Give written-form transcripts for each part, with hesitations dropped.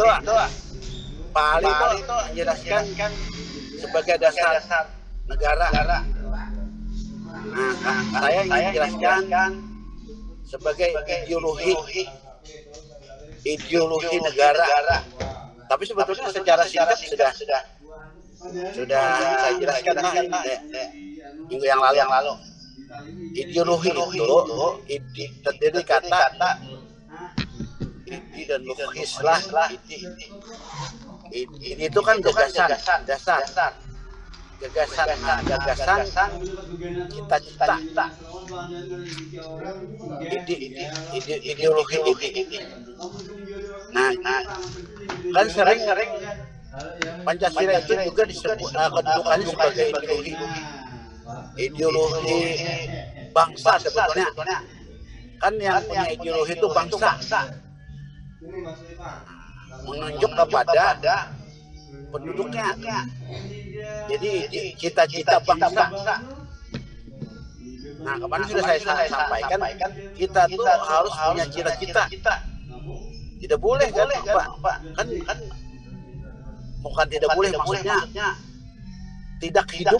itu Pak Ali itu menjelaskan sebagai dasar negara. Nah, saya ingin menjelaskan sebagai ideologi negara. Tapi sebetulnya secara singkat sudah saya jelaskan minggu yang lalu. Ideologi itu terdiri kata ide dan logis lah. Ini itu kan gagasan, dasar. Gagasan, cita-cita, ideologi ini. Nah, kan sering Pancasila itu juga disebut kedudukannya sebagai ideologi bangsa sebetulnya. Kan yang punya ideologi itu bangsa. Menunjuk kepada penduduknya. Jadi cita-cita bangsa. Nah, kemarin sudah saya sampaikan, kita tuh harus punya cita-cita. Tidak boleh kan, Pak? Kan bukan tidak boleh, maksudnya tidak hidup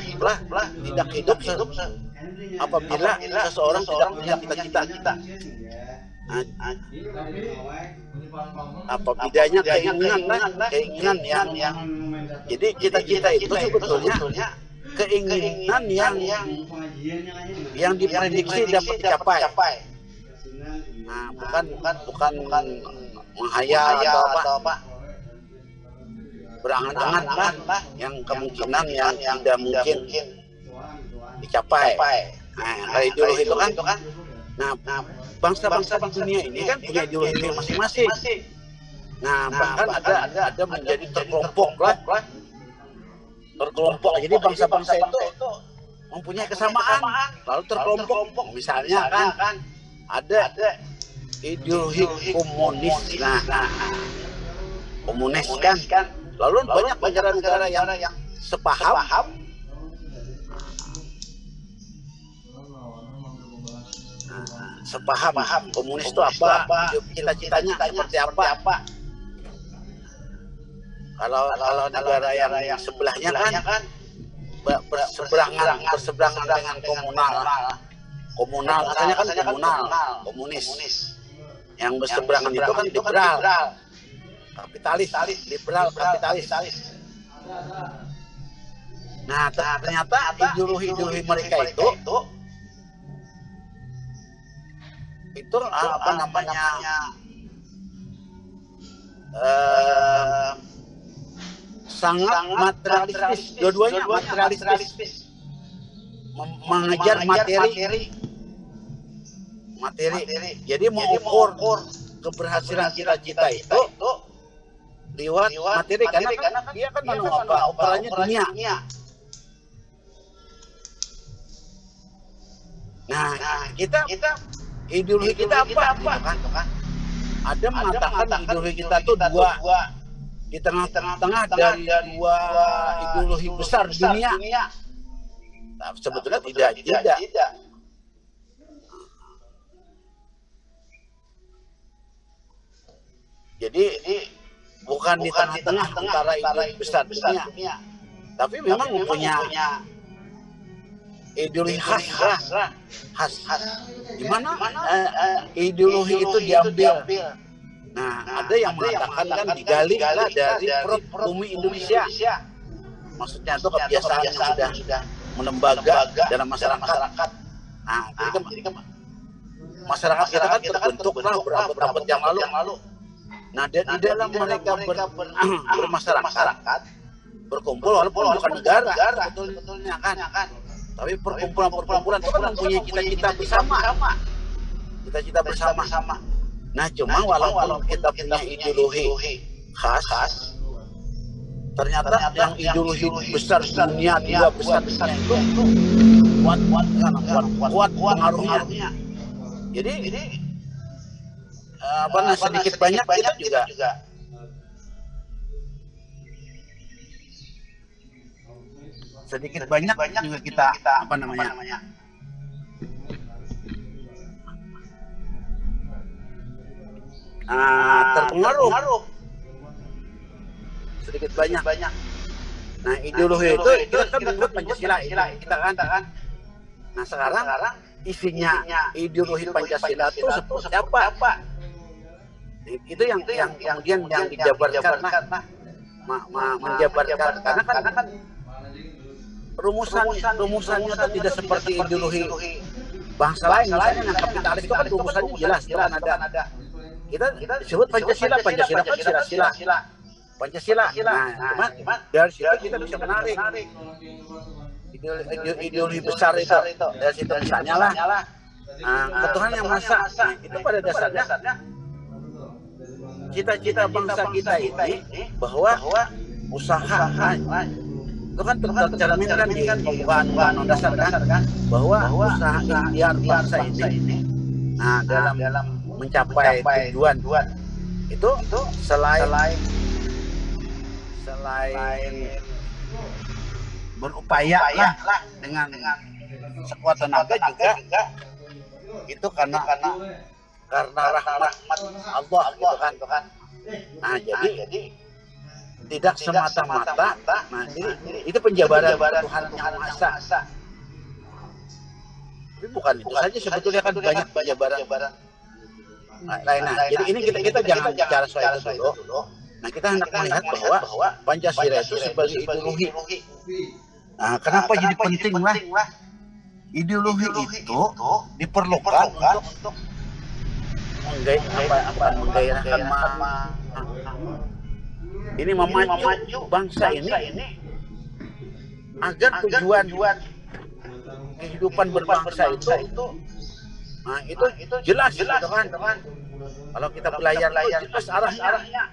apabila seseorang tidak punya cita-cita. Apa bedanya keinginan yang jadi cita-cita itu sebetulnya keinginan yang diprediksi dapat dicapai. Nah, bukan menghayal atau apa berangan-angan lah yang kemungkinan yang tidak mungkin dicapai. Nah, kalau ideologi itu kan, nah bangsa-bangsa di dunia ini kan punya ideologi masing-masing. Nah, bahkan ada menjadi terkelompok. Jadi bangsa-bangsa itu mempunyai kesamaan, lalu terkelompok. Misalnya kan ada ideologi komunis. Nah, komunis kan. Lalu banyak negara-negara yang sepaham. Sepaham komunis itu apa, cita-citanya seperti apa. Kalau negara yang sebelahnya kan berseberangan dengan komunal, katanya kan komunis. Yang berseberangan itu kan liberal, kapitalis. Nah, ternyata ideologi mereka itu apa namanya, sangat materialistis. Dua-duanya materialistis, mengejar materi. Jadi mengukur keberhasilan cita-cita itu lewat materi, karena dia kan ukurannya dunia. Nah, kita ideologi kita apa? Gitu kan? Ada mengatakan ideologi kita itu dua, di tengah-tengah dari dua ideologi besar dunia. Nah, sebetulnya tidak. Jadi bukan di tengah-tengah antara ideologi besar dunia, tapi memang mempunyai ideologi khas. Di mana ideologi itu diambil. Nah, ada yang mengatakan kan digali dari perut bumi Indonesia. Maksudnya itu kebiasaan yang sudah melembaga dalam masyarakat. Nah, jadi masyarakat kita kan terbentuk berabad-abad yang lalu. Nah, di dalam mereka bermasyarakat, berkumpul walaupun bukan negara sebetulnya kan. Tapi perkumpulan itu kan mempunyai cita-cita bersama. Nah, cuma walaupun kita punya ideologi khas, ternyata yang ideologi besar dunia, dua besar itu kuat pengaruhnya. Jadi sedikit banyak kita juga kita terpengaruh. sedikit banyak. Nah, ideologi itu kita kan membuat Pancasila kita kan. Nah, sekarang isinya ideologi Pancasila itu seperti apa? Itu yang kemudian yang dijabarkan menjabarkan karena kan rumusannya itu tidak seperti ideologi bangsa lain. Misalnya yang kapitalis itu kan rumusannya jelas, kan ada. Kita disebut Pancasila kan sila. Pancasila. Nah, dari situ kita bisa menarik ideologi besar itu. Dari situ misalnya lah, ketuhanan yang maha. Nah, itu pada dasarnya cita-cita bangsa kita ini bahwa usaha itu kan tercerminkan di pembukaan Undang-Undang Dasar kan, bahwa usaha ikhtiar bangsa ini dalam mencapai tujuan itu selain berupaya lah dengan sekuat tenaga juga itu karena rahmat Allah gitu kan. Nah, jadi tidak semata-mata. Nah, itu penjabaran Tuhan Yang Maha Esa. Tapi bukan itu saja, sebetulnya kan banyak penjabaran lain. Nah, jadi ini kita jangan bicara soal itu dulu. Nah, kita hendak melihat bahwa Pancasila itu sebagai ideologi. Nah, kenapa jadi penting lah ideologi itu diperlukan untuk menggairahkan ini memacu bangsa ini agar tujuan kehidupan berbangsa itu jelas gitu kan. Kalau kita belajar jelas arahnya.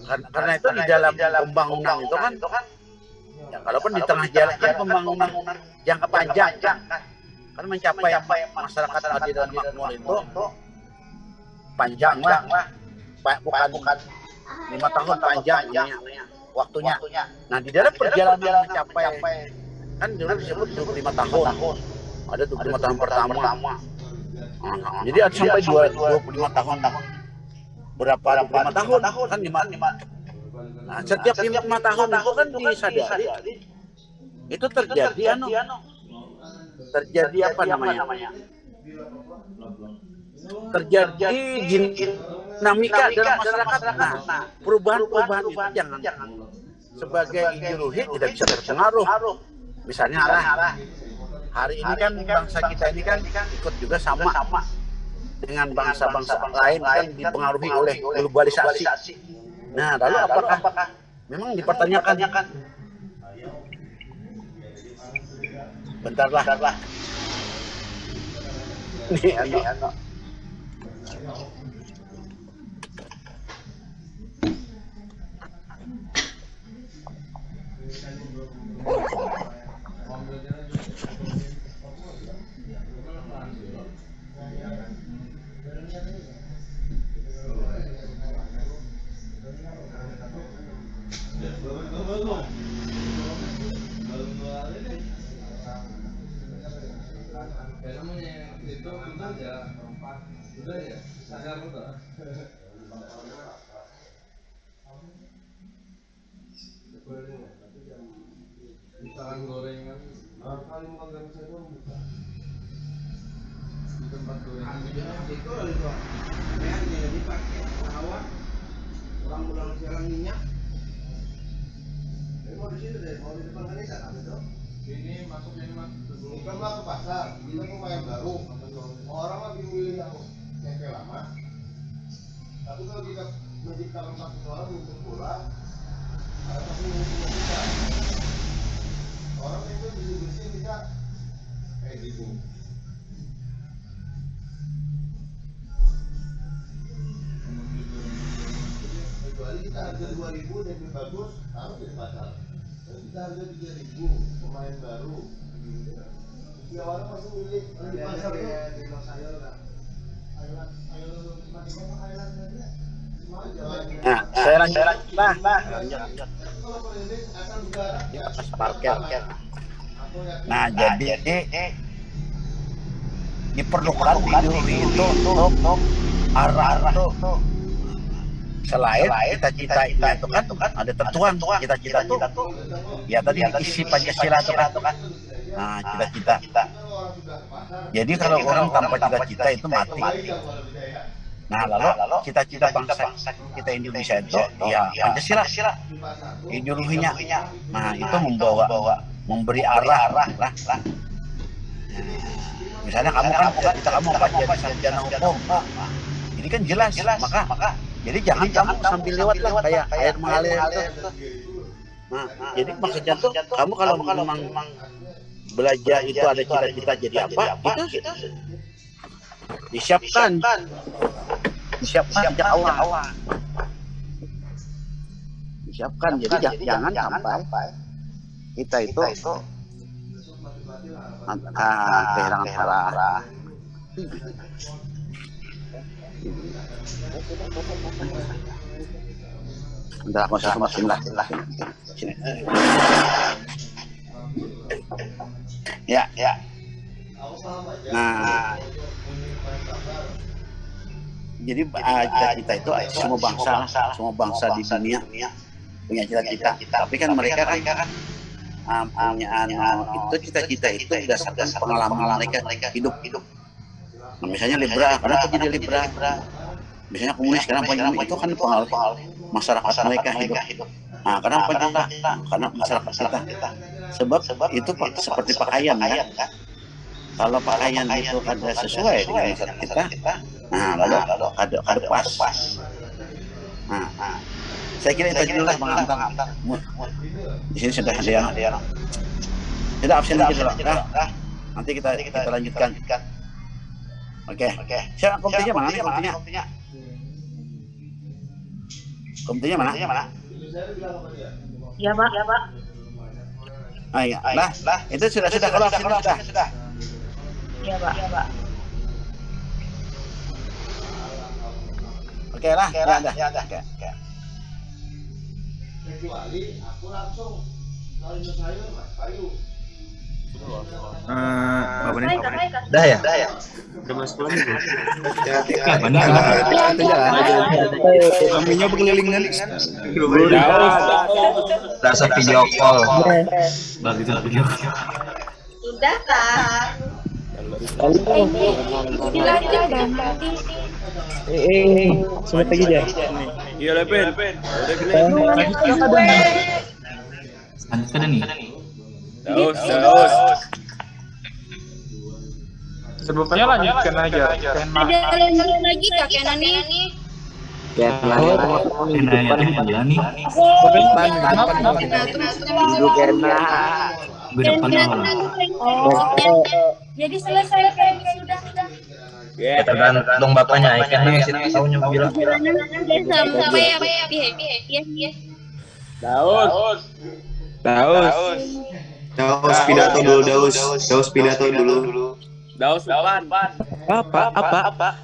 Karena itu di dalam pembangunan itu kan ya, kalaupun di tengah jalan kan pembangunan jangka panjang kan mencapai masyarakat adil dan makmur itu panjang lah, bukan 5 tahun panjang waktunya. Nah, di dalam perjalanan mencapai kan dulu disebut 25 tahun. Ada 25 tahun pertama. Jadi ada sampai 25 tahun. Berapa 25 tahun kan 5. Nah, setiap 5 tahun itu kan disadari itu terjadi apa namanya? Terjadi dinamika dalam masyarakat. Nah, perubahan itu jangan sebagai ideologi tidak bisa berpengaruh. Misalnya hari ini kan bangsa kita ini kan ikut juga sama dengan bangsa-bangsa lain kan dipengaruhi oleh globalisasi. Nah, lalu apakah memang dipertanyakan? Bentarlah. Ini gorengan paling magang saya di tempat gorengan itu yang dipakai awak ulang siaran minyak. Mau di situ deh, mau di depan kanisa itu. Ini masuk bukan lah ke pasar, kita mau yang baru. Orang lagi milih yang tempe lama. Tapi kalau kita menciptakan satu orang untuk bola, ada pasti kita. Orang itu bersih kita kayak gitu. Kecuali kita harga 2.000 dan lebih bagus, harus di pasar. Dan kita harga 3.000 pemain baru. Setiap orang masih milih di pasar tuh. Di Los Sayur kan. Nah, saya lanjut. Di atas parkir. Nah, jadi diperlukan ideologi itu untuk arah itu selain cita-cita itu kan ada tertuang cita-cita tuh ya tadi isi Pancasila itu kan. Nah, cita-cita. Jadi kalau orang tanpa cita-cita itu mati. Nah, lalu cita-cita bangsa kita Indonesia itu ya Pancasila ideologinya. Nah, itu memberi arah lah. Misalnya kamu kan cita-cita kamu apa jadi sarjana hukum. Ini kan jelas, maka jadi jangan kamu sambil lewat lah kayak air mengalir itu. Nah, jadi maksudnya tuh kamu kalau memang belajar itu ada cita-cita jadi apa, itu disiapkan sejak awal. Disiapkan, jadi jangan sampai kita itu kehilangan arah. Entar aku semakin lah. Ya. Nah, jadi cita-cita itu semua bangsa di dunia punya cita-cita. Tapi kan mereka kan punya itu cita-cita itu berdasarkan pengalaman mereka hidup. Nah, misalnya Libra, kenapa jadi Libra? Misalnya komunis, kenapa itu kan pengalaman masyarakat mereka hidup. Nah, kenapa kita? Karena masyarakat kita. Sebab itu seperti pakaian kan. Kalau pakaian itu ada sesuai dengan masyarakat kita, nah lalu ada pas. Nah, saya kira itu dulu lah Bang Antam. Di sini sudah ada yang sudah absen aja dulu. Nanti kita lanjutkan. Oke. Siapa komitinya mana nih komitinya? Komitinya mana? Iya, Pak. Ah iya. Lah, itu sudah kalau absen sudah. Iya, Pak. Oke lah, ya udah. Kecuali aku langsung kalau itu sayur mas kayu. Apa nih? Dah ya? Udah masuk pulang itu. Mana? Kaminya berkeliling nanti. Rasa video call. Bagi itu video call. Sudah, Kak. Dilanjut dan nanti. Sebentar lagi aja. Iya, Lepin. Udah gini. Lanjutkan nih. Daus. Sebelumnya lanjutkan aja. Ada lanjut lagi Kak Kenan nih. Kenanya dia nih. Gue depan Jadi selesai kayak sudah. Ya tergantung bapaknya, ikannya sih tahunya bilang. Sampai apa ya? Iya. Daus pidato dulu, Daus pidato dulu. Apa? Apa?